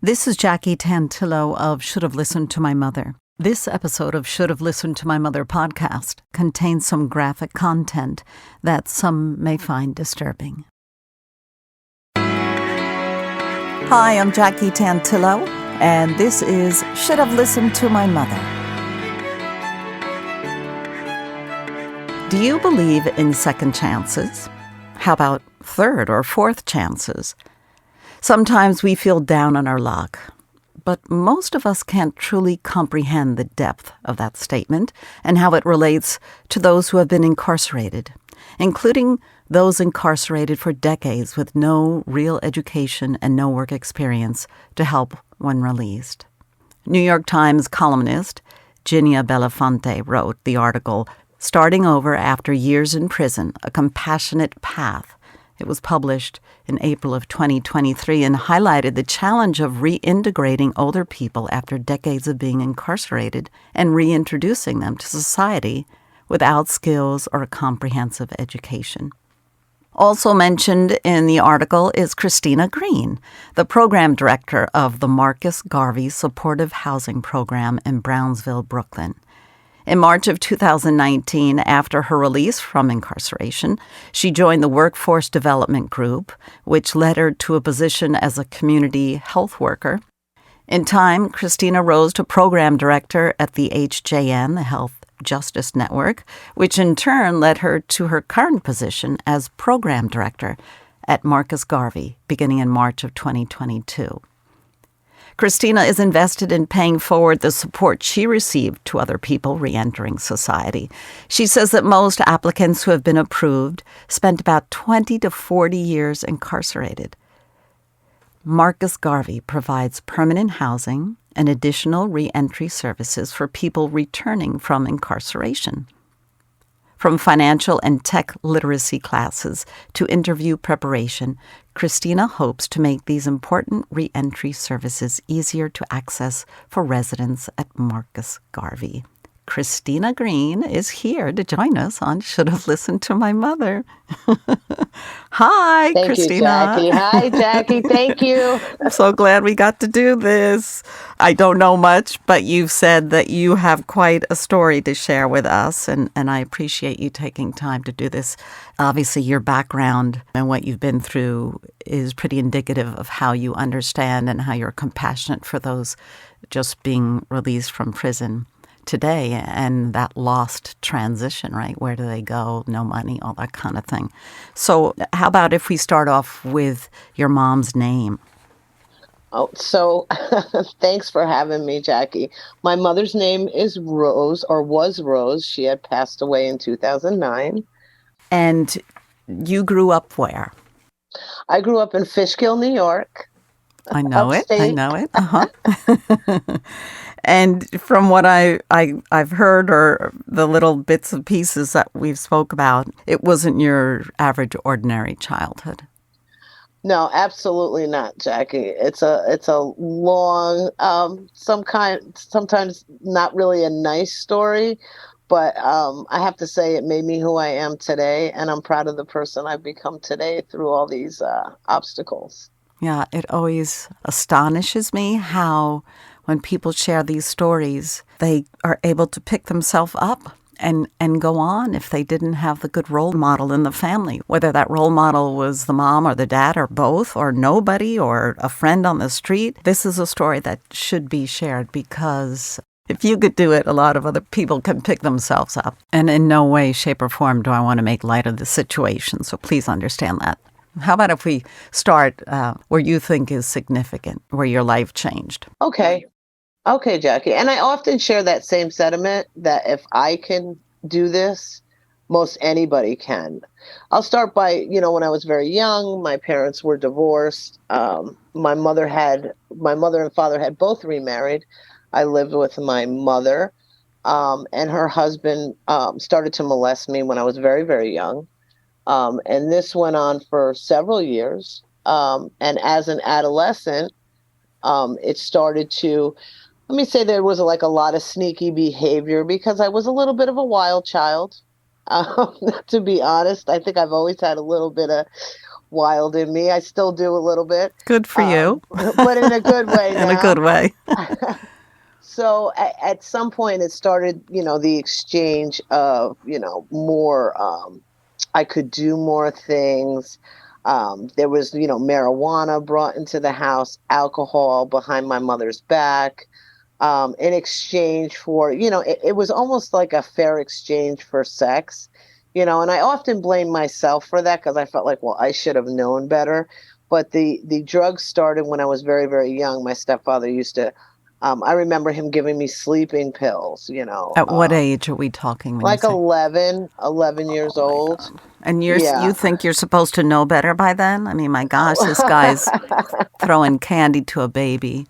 This is Jackie Tantillo of Should Have Listened to My Mother. This episode of Should Have Listened to My Mother podcast contains some graphic content that some may find disturbing. Hi, I'm Jackie Tantillo, and this is Should Have Listened to My Mother. Do you believe in second chances? How about third or fourth chances? Sometimes we feel down on our luck, but most of us can't truly comprehend the depth of that statement and how it relates to those who have been incarcerated, including those incarcerated for decades with no real education and no work experience to help when released. New York Times columnist Ginia Belafonte wrote the article, Starting Over After Years in Prison, A Compassionate Path. It was published in April of 2023 and highlighted the challenge of reintegrating older people after decades of being incarcerated and reintroducing them to society without skills or a comprehensive education. Also mentioned in the article is Christina Green, the program director of the Marcus Garvey Supportive Housing Program in Brownsville, Brooklyn. In March of 2019, after her release from incarceration, she joined the Workforce Development Group, which led her to a position as a community health worker. In time, Christina rose to program director at the HJN, the Health Justice Network, which in turn led her to her current position as program director at Marcus Garvey, beginning in March of 2022. Christina is invested in paying forward the support she received to other people reentering society. She says that most applicants who have been approved spent about 20 to 40 years incarcerated. Marcus Garvey provides permanent housing and additional reentry services for people returning from incarceration. From financial and tech literacy classes to interview preparation, Christina hopes to make these important reentry services easier to access for residents at Marcus Garvey. Christina Green is here to join us on Should Have Listened to My Mother. Hi, Thank Christina. you, Jackie. Hi, Jackie. Thank you. I'm so glad we got to do this. I don't know much, but you've said that you have quite a story to share with us, and I appreciate you taking time to do this. Obviously, your background and what you've been through is pretty indicative of how you understand and how you're compassionate for those just being released from prison today and that lost transition, right? Where do they go? No money, all that kind of thing. So how about if we start off with your mom's name? Oh, so thanks for having me, Jackie. My mother's name is Rose, or was Rose. She had passed away in 2009. And you grew up where? I grew up in Fishkill, New York. I know upstate. it. I know it. Uh-huh. And from what I've heard, or the little bits and pieces that we've spoke about, it wasn't your average, ordinary childhood. No, absolutely not, Jackie. It's a long, sometimes not really a nice story, but I have to say it made me who I am today, and I'm proud of the person I've become today through all these obstacles. Yeah, it always astonishes me how when people share these stories, they are able to pick themselves up and go on if they didn't have the good role model in the family, whether that role model was the mom or the dad or both or nobody or a friend on the street. This is a story that should be shared because if you could do it, a lot of other people can pick themselves up. And in no way, shape, or form do I want to make light of the situation, so please understand that. How about if we start where you think is significant, where your life changed? Okay, Jackie. And I often share that same sentiment that if I can do this, most anybody can. I'll start by, when I was very young, my parents were divorced. My mother and father had both remarried. I lived with my mother, and her husband started to molest me when I was very, very young. And this went on for several years. And as an adolescent, it started to, let me say there was a lot of sneaky behavior because I was a little bit of a wild child. To be honest, I think I've always had a little bit of wild in me. I still do a little bit, Good for you. but in a good way In a now. good way. So at some point it started, the exchange of, more, I could do more things. There was, marijuana brought into the house, alcohol behind my mother's back, in exchange for, it was almost like a fair exchange for sex, and I often blame myself for that because I felt like, well, I should have known better. But the drugs started when I was very, very young. My stepfather used to, I remember him giving me sleeping pills, At what age are we talking when you like say? 11 years Oh my old. God. And you Yeah. think you're supposed to know better by then? I mean, my gosh, this guy's throwing candy to a baby.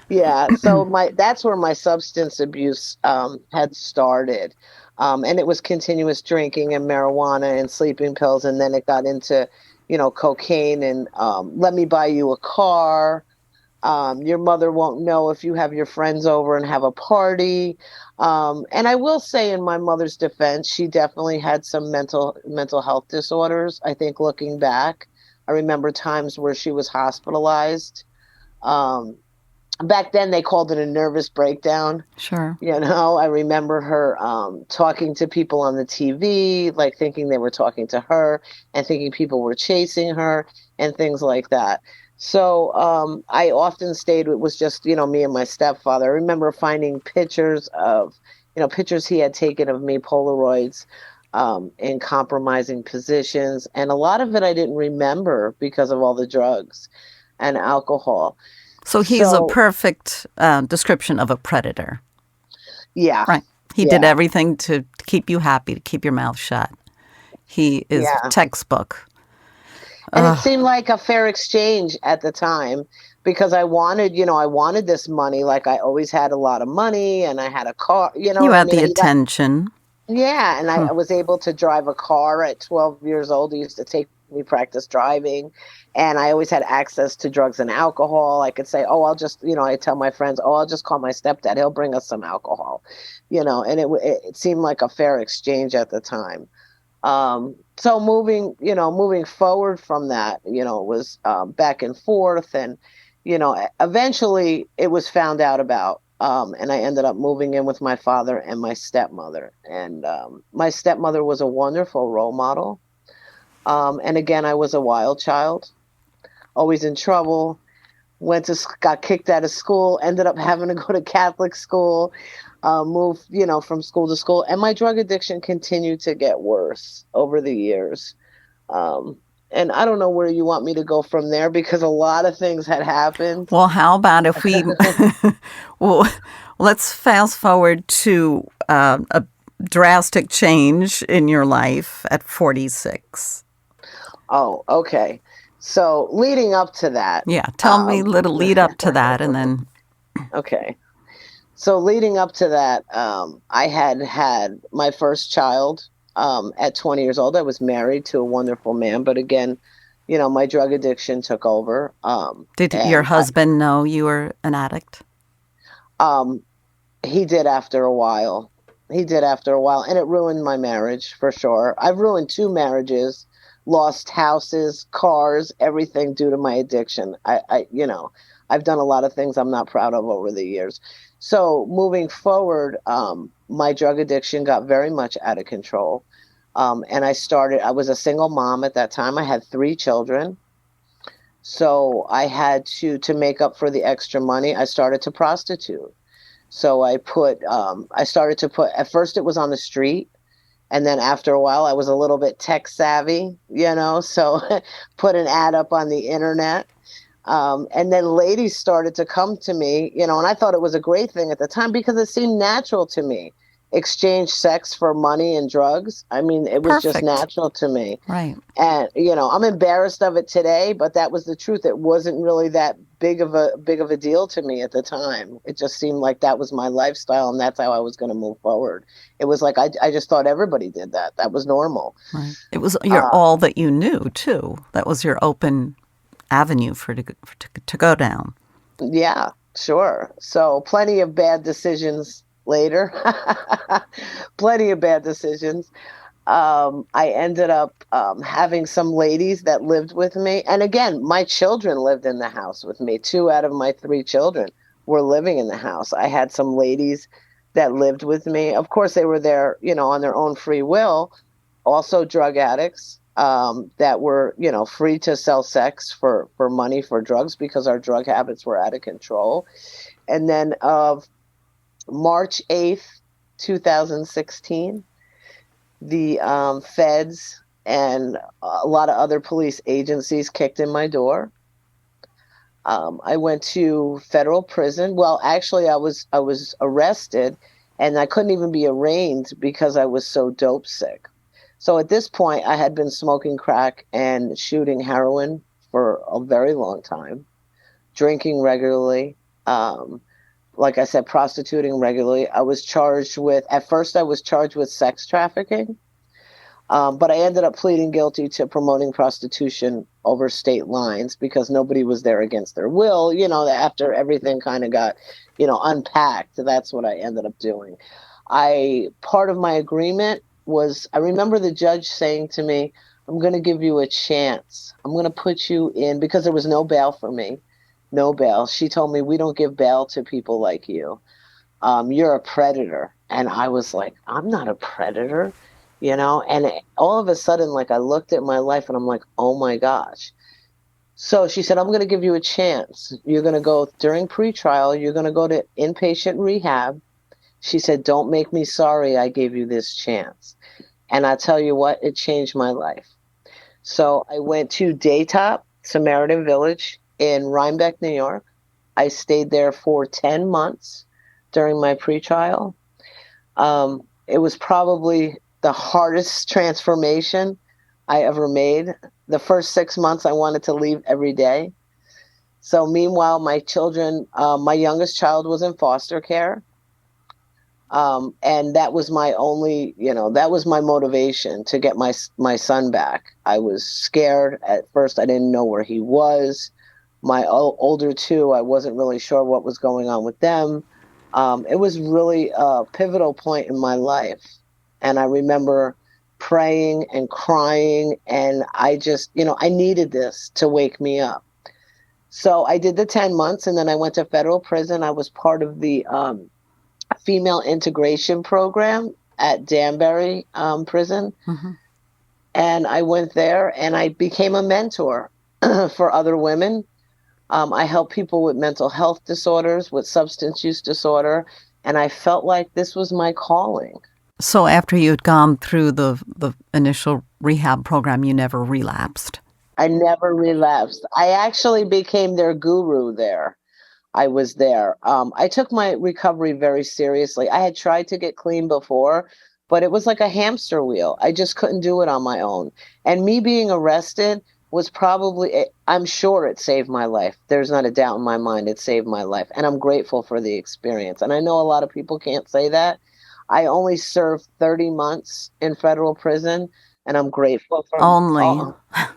Yeah, so that's where my substance abuse had started. And it was continuous drinking and marijuana and sleeping pills, and then it got into, cocaine and let me buy you a car. Your mother won't know if you have your friends over and have a party. And I will say, in my mother's defense, she definitely had some mental health disorders. I think looking back, I remember times where she was hospitalized. Um, Back then they called it a nervous breakdown. Sure. I remember her talking to people on the TV, like thinking they were talking to her and thinking people were chasing her and things like that. So I often stayed, it was just, me and my stepfather. I remember finding pictures of, pictures he had taken of me, Polaroids, in compromising positions. And a lot of it I didn't remember because of all the drugs and alcohol. So he's a So, perfect description of a predator. yeah, Right. He did yeah, everything to keep you happy, to keep your mouth shut. He is yeah. textbook. And it seemed like a fair exchange at the time because I wanted this money. Like I always had a lot of money and I had a car, you know You what I had mean? the attention. Yeah. And Huh. I was able to drive a car at 12 years old. He used to take me practice driving. And I always had access to drugs and alcohol. I could say, oh, I'll just, I tell my friends, oh, I'll just call my stepdad. He'll bring us some alcohol, and it seemed like a fair exchange at the time. So moving forward from that, was back and forth, and eventually it was found out about, and I ended up moving in with my father and my stepmother. And my stepmother was a wonderful role model. And again, I was a wild child, always in trouble. Got kicked out of school, ended up having to go to Catholic school, moved, from school to school. And my drug addiction continued to get worse over the years. Um, and I don't know where you want me to go from there because a lot of things had happened. Well, how about if we well, let's fast forward to a drastic change in your life at 46. Oh, okay. So leading up to that, Yeah, tell me a little lead up to that and then okay. So leading up to that, I had my first child at 20 years old. I was married to a wonderful man, but again, my drug addiction took over. did your And husband know you were an addict? um, he did after a while. He did after a while, and it ruined my marriage for sure. I've ruined 2 marriages, lost houses, cars, everything due to my addiction. I've done a lot of things I'm not proud of over the years. So moving forward, my drug addiction got very much out of control. And I was a single mom at that time. I had 3 children. So I had to make up for the extra money, I started to prostitute. So I started to put, at first it was on the street. And then after a while, I was a little bit tech savvy, so put an ad up on the internet. And then ladies started to come to me, and I thought it was a great thing at the time because it seemed natural to me. Exchange sex for money and drugs. I mean, it was just Perfect. natural to me. Right. And, I'm embarrassed of it today, but that was the truth. It wasn't really that big of a deal to me at the time. It just seemed like that was my lifestyle and that's how I was going to move forward. It was like, I just thought everybody did that. That was normal. Right. It was your Uh, all that you knew too. That was your open avenue to go down. Yeah, sure. So plenty of bad decisions later. Plenty of bad decisions. I ended up having some ladies that lived with me. And again, my children lived in the house with me. 2 out of my 3 children were living in the house. I had some ladies that lived with me. Of course, they were there, on their own free will. Also, drug addicts that were, free to sell sex for money for drugs because our drug habits were out of control. And then of March 8th, 2016, the feds and a lot of other police agencies kicked in my door. I went to federal prison. Well, actually, I was arrested, and I couldn't even be arraigned because I was so dope sick. So at this point, I had been smoking crack and shooting heroin for a very long time, drinking regularly. Like I said, prostituting regularly. At first, I was charged with sex trafficking. But I ended up pleading guilty to promoting prostitution over state lines because nobody was there against their will. After everything kind of got, unpacked, that's what I ended up doing. Part of my agreement was, I remember the judge saying to me, I'm going to give you a chance. I'm going to put you in, because there was no bail for me. No bail. She told me, we don't give bail to people like you. You're a predator. And I was like, I'm not a predator. And all of a sudden, like, I looked at my life and I'm like, oh my gosh. So she said, I'm going to give you a chance. You're going to go during pretrial. You're going to go to inpatient rehab. She said, don't make me sorry I gave you this chance. And I tell you what, it changed my life. So I went to Daytop Samaritan Village in Rhinebeck, New York. I stayed there for 10 months during my pretrial. It was probably the hardest transformation I ever made. The first 6 months, I wanted to leave every day. So meanwhile, my children, my youngest child was in foster care. And that was my only, that was my motivation to get my son back. I was scared at first. I didn't know where he was. My older 2, I wasn't really sure what was going on with them. It was really a pivotal point in my life. And I remember praying and crying, and I just, I needed this to wake me up. So I did the 10 months, and then I went to federal prison. I was part of the female integration program at Danbury prison. Mm-hmm. And I went there, and I became a mentor for other women. I help people with mental health disorders, with substance use disorder, and I felt like this was my calling. So after you had gone through the initial rehab program, you never relapsed? I never relapsed. I actually became their guru there. I was there. I took my recovery very seriously. I had tried to get clean before, but it was like a hamster wheel. I just couldn't do it on my own. And me being arrested was probably, I'm sure it saved my life. There's not a doubt in my mind it saved my life. And I'm grateful for the experience. And I know a lot of people can't say that. I only served 30 months in federal prison, and I'm grateful for only.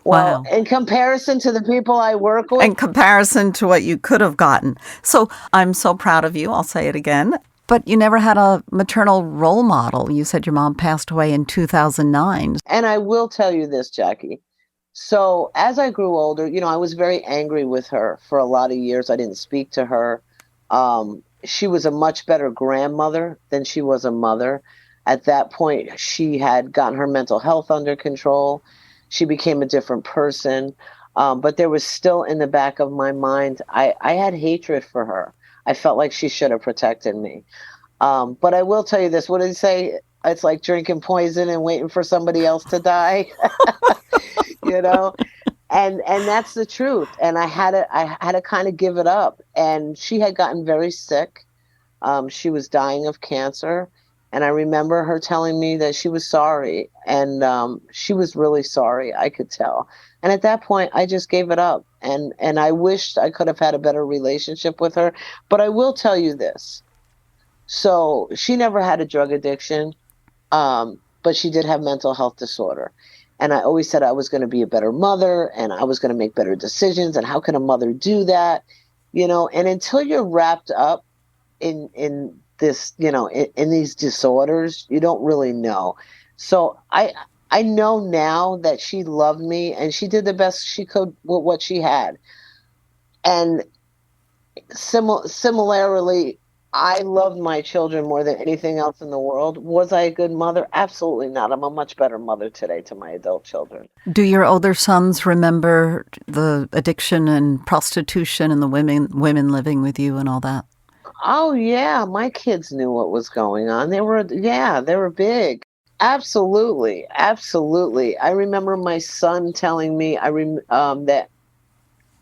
Well, Wow. in comparison to the people I work with. In comparison to what you could have gotten. So I'm so proud of you. I'll say it again. But you never had a maternal role model. You said your mom passed away in 2009. And I will tell you this, Jackie. So as I grew older, I was very angry with her for a lot of years. I didn't speak to her. She was a much better grandmother than she was a mother. At that point, she had gotten her mental health under control. She became a different person. But there was still in the back of my mind, I had hatred for her. I felt like she should have protected me. But I will tell you this. What did he say? It's like drinking poison and waiting for somebody else to die, and that's the truth. And I had to kind of give it up. And she had gotten very sick. She was dying of cancer. And I remember her telling me that she was sorry. And she was really sorry, I could tell. And at that point, I just gave it up. And I wished I could have had a better relationship with her. But I will tell you this. So she never had a drug addiction, but she did have mental health disorder. And I always said I was going to be a better mother and I was going to make better decisions. And how can a mother do that? And until you're wrapped up in this, in these disorders, you don't really know. So I know now that she loved me and she did the best she could with what she had. And similarly, I loved my children more than anything else in the world. Was I a good mother? Absolutely not. I'm a much better mother today to my adult children. Do your older sons remember the addiction and prostitution and the women living with you and all that? Oh yeah, my kids knew what was going on. They were big. Absolutely, absolutely. I remember my son telling me that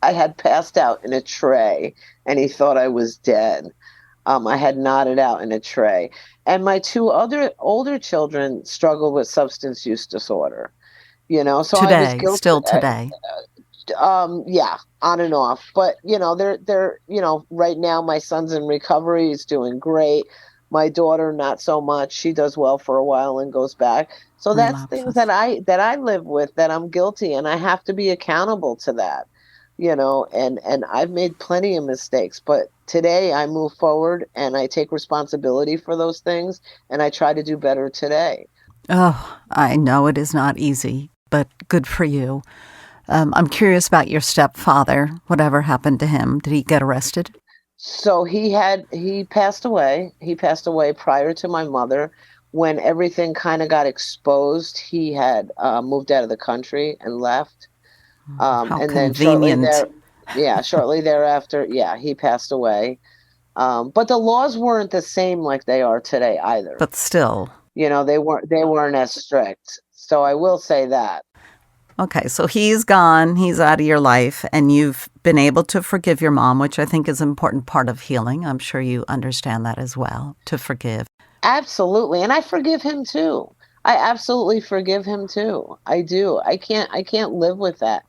I had passed out in a tray, and he thought I was dead. I had nodded out in a tray, and my two other older children struggled with substance use disorder. So I was Today, guilty. still today. Yeah, on and off. But they're right now my son's in recovery. He's doing great. My daughter, not so much. She does well for a while and goes back. So that's things Relapses. that I live with, that I'm guilty, and I have to be accountable to that. And I've made plenty of mistakes, but today I move forward and I take responsibility for those things, and I try to do better today. Oh, I know it is not easy, but good for you. I'm curious about your stepfather. Whatever happened to him? Did he get arrested? So he passed away. He passed away prior to my mother. When everything kind of got exposed, he had moved out of the country and left. How And then convenient. shortly thereafter, yeah, he passed away. But the laws weren't the same like they are today either. But still. They weren't as strict. So I will say that. Okay, so he's gone, he's out of your life, and you've been able to forgive your mom, which I think is an important part of healing. I'm sure you understand that as well, to forgive. Absolutely. And I forgive him too. I absolutely forgive him too. I do. I can't live with that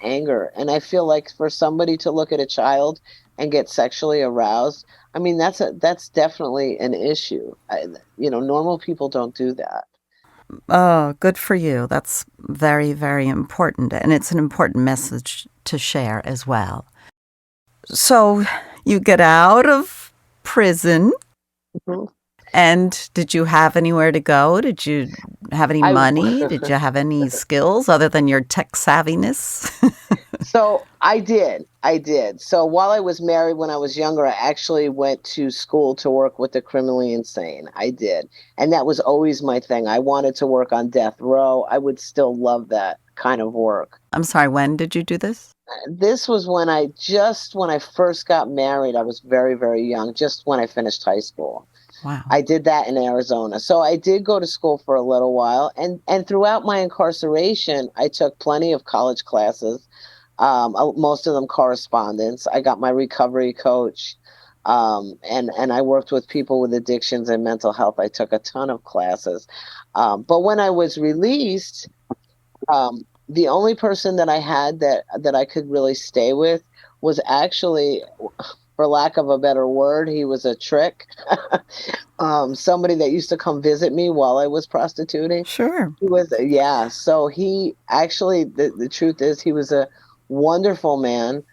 anger. And I feel like for somebody to look at a child and get sexually aroused, I mean that's definitely an issue. Normal people don't do that. Oh, good for you. That's very, very important. And it's an important message to share as well. So you get out of prison. Mhm. And did you have anywhere to go? Did you have any I money? Did you have any skills other than your tech savviness? So I did. I did. So while I was married when I was younger, I actually went to school to work with the criminally insane. I did. And that was always my thing. I wanted to work on death row. I would still love that kind of work. I'm sorry, when did you do this? This was when I first got married. I was very, very young, just when I finished high school. Wow. I did that in Arizona. So I did go to school for a little while. And throughout my incarceration, I took plenty of college classes, most of them correspondence. I got my recovery coach. And I worked with people with addictions and mental health. I took a ton of classes. But when I was released, the only person that I had that I could really stay with was actually, for lack of a better word, he was a trick. Somebody that used to come visit me while I was prostituting. Sure. He was, yeah. So he actually, the truth is, he was a wonderful man.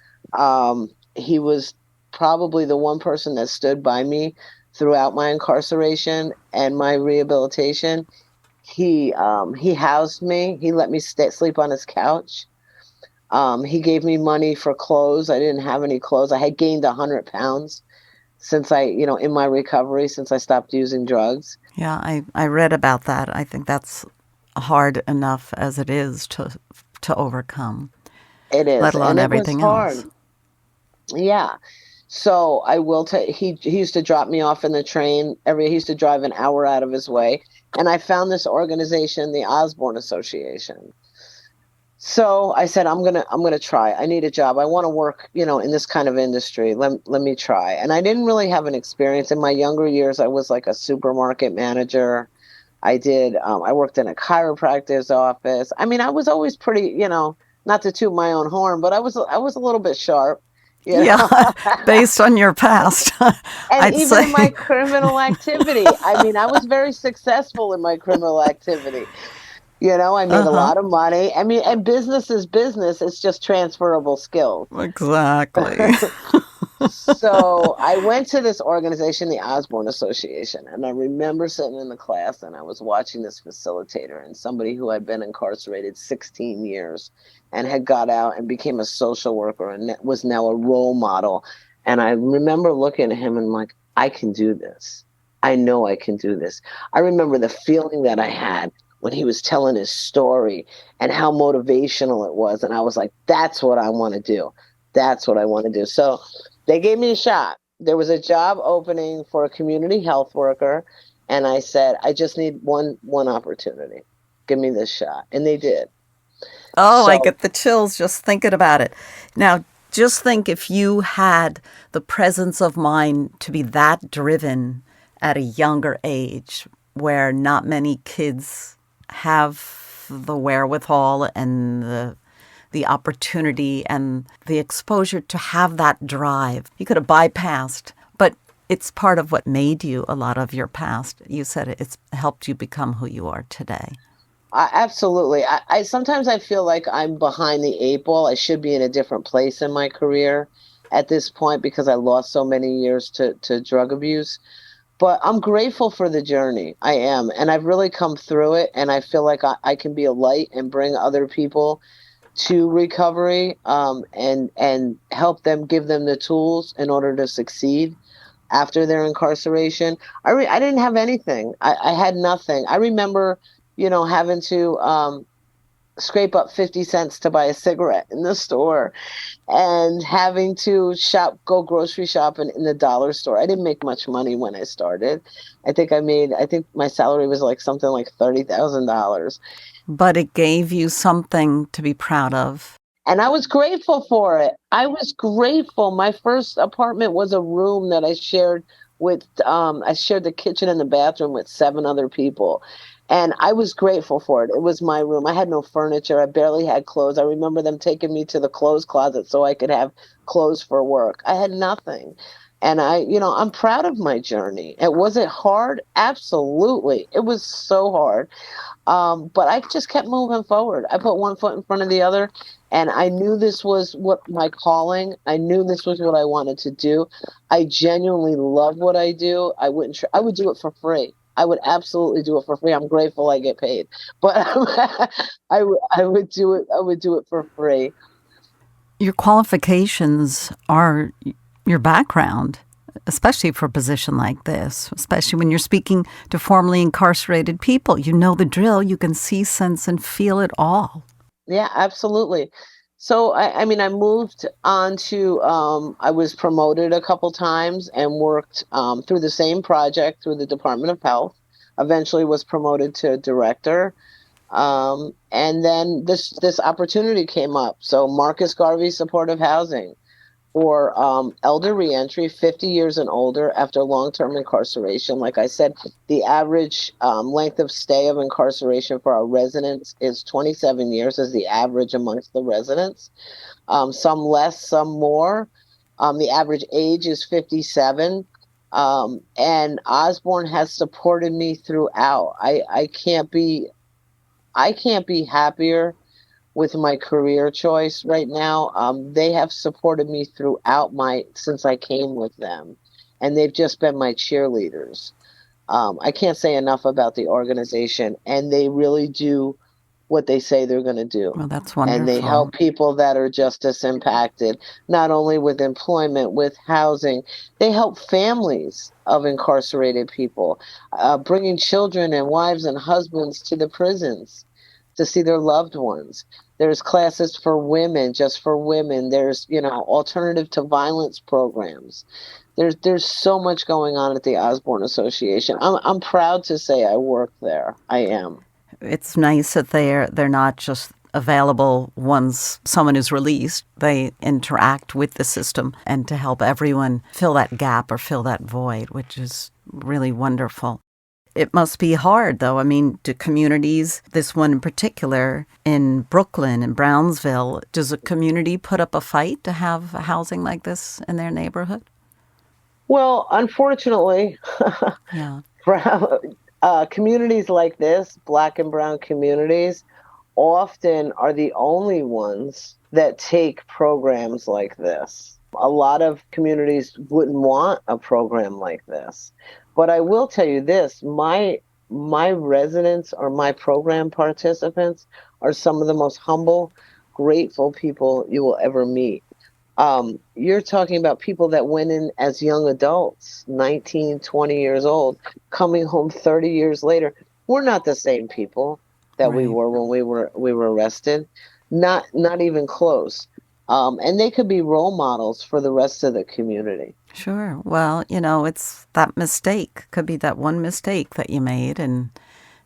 He was probably the one person that stood by me throughout my incarceration and my rehabilitation. He housed me. He let me sleep on his couch. He gave me money for clothes. I didn't have any clothes. I had gained 100 pounds since in my recovery, since I stopped using drugs. Yeah, I read about that. I think that's hard enough as it is to overcome, It let is, alone and it was everything else. hard. Yeah. So I will tell he used to drop me off in the train he used to drive an hour out of his way. And I found this organization, the Osborne Association. So I said, I'm gonna try. I need a job. I want to work, in this kind of industry. Let me try. And I didn't really have an experience in my younger years. I was like a supermarket manager. I worked in a chiropractor's office. I mean, I was always pretty, not to toot my own horn, but I was a little bit sharp, you Yeah, know. based on your past, And I'd even in say. my criminal activity, I mean, I was very successful in my criminal activity. I made a Uh-huh. lot of money. I mean, and business is business. It's just transferable skills. Exactly. So I went to this organization, the Osborne Association, and I remember sitting in the class and I was watching this facilitator and somebody who had been incarcerated 16 years and had got out and became a social worker and was now a role model. And I remember looking at him and like, I can do this. I know I can do this. I remember the feeling that I had when he was telling his story and how motivational it was. And I was like, that's what I want to do. That's what I want to do. So they gave me a shot. There was a job opening for a community health worker, and I said, I just need one opportunity. Give me this shot. And they did. Oh, I So get the chills just thinking about it. Now, just think if you had the presence of mind to be that driven at a younger age, where not many kids have the wherewithal and the opportunity and the exposure to have that drive. You could have bypassed, but it's part of what made you a lot of your past. You said it's helped you become who you are today. absolutely. I sometimes I feel like I'm behind the eight ball. I should be in a different place in my career at this point because I lost so many years to drug abuse. But I'm grateful for the journey. I am. And I've really come through it. And I feel like I can be a light and bring other people to recovery, and help them, give them the tools in order to succeed after their incarceration. I didn't have anything. I had nothing. I remember, having to scrape up 50 cents to buy a cigarette in the store and having to go grocery shopping in the dollar store. I didn't make much money when I started. I think my salary was like something like $30,000. But it gave you something to be proud of. And I was grateful for it. I was grateful. My first apartment was a room that I shared the kitchen and the bathroom with 7 other people. And I was grateful for it. It was my room. I had no furniture. I barely had clothes. I remember them taking me to the clothes closet so I could have clothes for work. I had nothing. And I'm proud of my journey. Was it hard? Absolutely. It was so hard. But I just kept moving forward. I put one foot in front of the other, and I knew this was what my calling. I knew this was what I wanted to do. I genuinely love what I do. I would do it for free. I would absolutely do it for free. I'm grateful I get paid, but I would do it. I would do it for free. Your qualifications are your background, especially for a position like this, especially when you're speaking to formerly incarcerated people. You know the drill. You can see, sense, and feel it all. Yeah, absolutely. So I moved on to I was promoted a couple times and worked through the same project through the Department of Health. Eventually was promoted to director. And then this opportunity came up. So Marcus Garvey Supportive Housing for elder reentry, 50 years and older after long-term incarceration. Like I said, the average length of stay of incarceration for our residents is 27 years as the average amongst the residents. Some less, some more. The average age is 57. And Osborne has supported me throughout. I can't be happier with my career choice right now. They have supported me throughout since I came with them, and they've just been my cheerleaders. I can't say enough about the organization, and they really do what they say they're going to do. Well, that's And they wonderful. help people that are justice impacted, not only with employment, with housing. They help families of incarcerated people, bringing children and wives and husbands to the prisons to see their loved ones. There's classes for women, just for women. There's, alternative to violence programs. There's so much going on at the Osborne Association. I'm proud to say I work there. I am. It's nice that they're not just available once someone is released. They interact with the system and to help everyone fill that gap or fill that void, which is really wonderful. It must be hard, though. I mean, do communities, this one in particular, in Brooklyn and Brownsville, does a community put up a fight to have housing like this in their neighborhood? Well, unfortunately, Yeah. communities like this, Black and brown communities, often are the only ones that take programs like this. A lot of communities wouldn't want a program like this. But I will tell you this, my residents or my program participants are some of the most humble, grateful people you will ever meet. You're talking about people that went in as young adults, 19, 20 years old, coming home 30 years later. We're not the same people that we Right. were when we were arrested. Not even close. And they could be role models for the rest of the community. Sure. Well, it's that mistake. Could be that one mistake that you made, and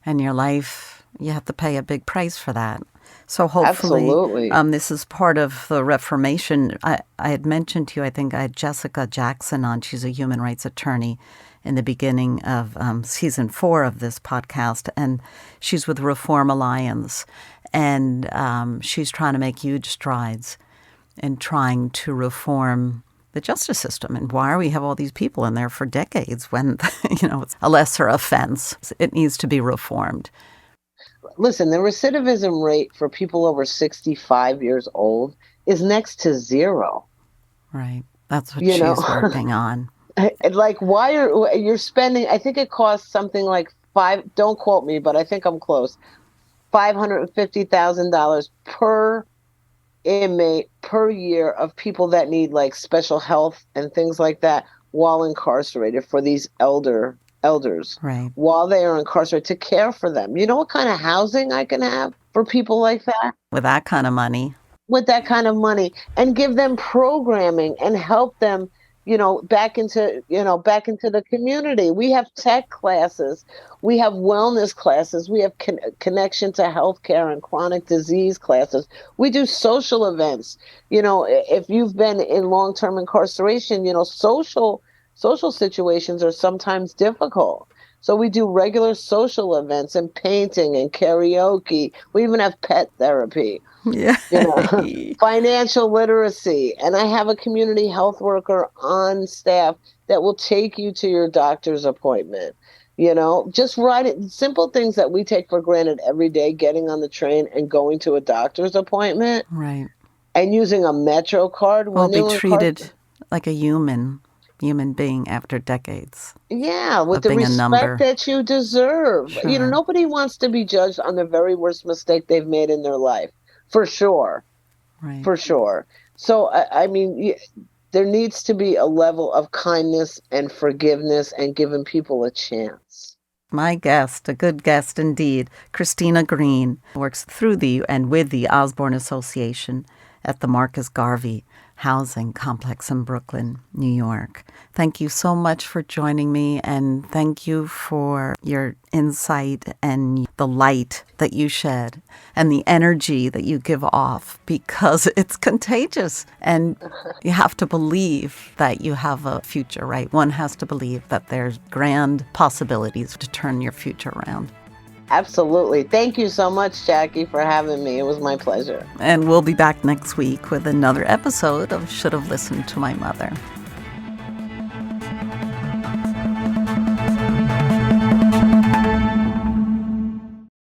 your life, you have to pay a big price for that. So hopefully, Absolutely. this is part of the reformation. I had mentioned to you, I think I had Jessica Jackson on. She's a human rights attorney in the beginning of season 4 of this podcast, and she's with Reform Alliance, and she's trying to make huge strides in trying to reform the justice system. And why we have all these people in there for decades when, it's a lesser offense. It needs to be reformed. Listen, the recidivism rate for people over 65 years old is next to zero. Right. That's what You know, she's working on. like why are you're spending? I think it costs something like Don't quote me, but I think I'm close. $550,000 per inmate per year of people that need like special health and things like that while incarcerated for these elders Right. while they are incarcerated to care for them. You know what kind of housing I can have for people like that With that kind of money. with that kind of money, and give them programming and help them, back into the community. We have tech classes, we have wellness classes, we have connection to healthcare and chronic disease classes. We do social events. If you've been in long-term incarceration, social situations are sometimes difficult. So we do regular social events and painting and karaoke. We even have pet therapy. Yeah. Financial literacy. And I have a community health worker on staff that will take you to your doctor's appointment. Just write it. Simple things that we take for granted every day, getting on the train and going to a doctor's appointment. Right. And using a Metro card. Will be treated like a human being after decades. Yeah, with of the being a number. respect that you deserve. Sure. Nobody wants to be judged on the very worst mistake they've made in their life. For sure. Right. For sure. So, I mean, there needs to be a level of kindness and forgiveness and giving people a chance. My guest, a good guest indeed, Christina Green, works through and with the Osborne Association at the Marcus Garvey Housing Complex in Brooklyn, New York. Thank you so much for joining me, and thank you for your insight and the light that you shed and the energy that you give off, because it's contagious, and you have to believe that you have a future, right? One has to believe that there's grand possibilities to turn your future around. Absolutely. Thank you so much, Jackie, for having me. It was my pleasure. And we'll be back next week with another episode of Should Have Listened to My Mother.